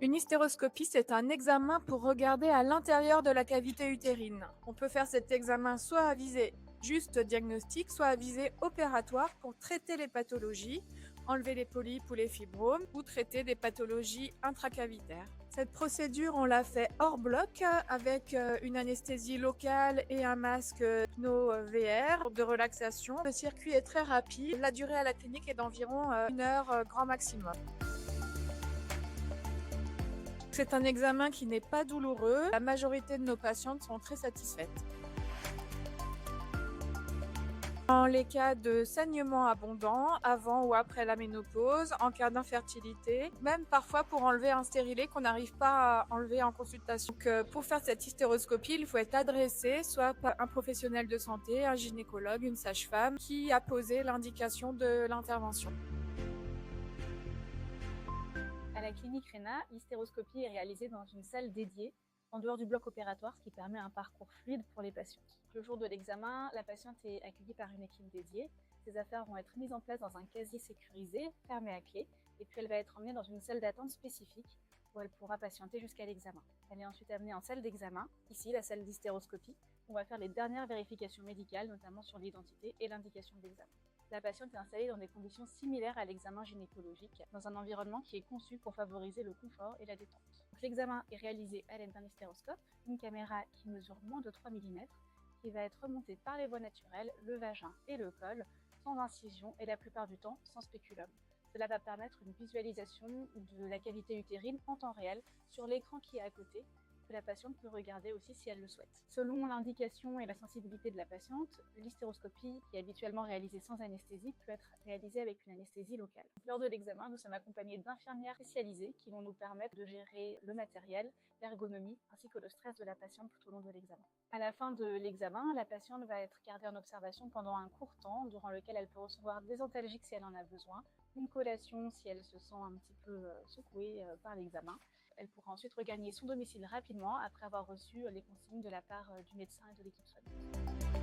Une hystéroscopie, c'est un examen pour regarder à l'intérieur de la cavité utérine. On peut faire cet examen soit à visée juste diagnostique, soit à visée opératoire pour traiter les pathologies, enlever les polypes ou les fibromes, ou traiter des pathologies intracavitaires. Cette procédure, on l'a fait hors bloc avec une anesthésie locale et un masque PNO VR de relaxation. Le circuit est très rapide. La durée à la clinique est d'environ 1 heure grand maximum. C'est un examen qui n'est pas douloureux. La majorité de nos patientes sont très satisfaites. Dans les cas de saignement abondant, avant ou après la ménopause, en cas d'infertilité, même parfois pour enlever un stérilet qu'on n'arrive pas à enlever en consultation. Donc, pour faire cette hystéroscopie, il faut être adressé soit par un professionnel de santé, un gynécologue, une sage-femme, qui a posé l'indication de l'intervention. À la clinique Réna, l'hystéroscopie est réalisée dans une salle dédiée, en dehors du bloc opératoire, ce qui permet un parcours fluide pour les patientes. Le jour de l'examen, la patiente est accueillie par une équipe dédiée. Ses affaires vont être mises en place dans un casier sécurisé, fermé à clé, et puis elle va être emmenée dans une salle d'attente spécifique où elle pourra patienter jusqu'à l'examen. Elle est ensuite amenée en salle d'examen, ici la salle d'hystéroscopie, où on va faire les dernières vérifications médicales, notamment sur l'identité et l'indication de l'examen. La patiente est installée dans des conditions similaires à l'examen gynécologique, dans un environnement qui est conçu pour favoriser le confort et la détente. L'examen est réalisé à l'aide d'un hystéroscope, une caméra qui mesure moins de 3 mm, qui va être remontée par les voies naturelles, le vagin et le col, sans incision et la plupart du temps sans spéculum. Cela va permettre une visualisation de la cavité utérine en temps réel sur l'écran qui est à côté, que la patiente peut regarder aussi si elle le souhaite. Selon l'indication et la sensibilité de la patiente, l'hystéroscopie, qui est habituellement réalisée sans anesthésie, peut être réalisée avec une anesthésie locale. Lors de l'examen, nous sommes accompagnés d'infirmières spécialisées qui vont nous permettre de gérer le matériel, l'ergonomie, ainsi que le stress de la patiente tout au long de l'examen. À la fin de l'examen, la patiente va être gardée en observation pendant un court temps, durant lequel elle peut recevoir des antalgiques si elle en a besoin, une collation si elle se sent un petit peu secouée par l'examen. Elle pourra ensuite regagner son domicile rapidement après avoir reçu les consignes de la part du médecin et de l'équipe soignante.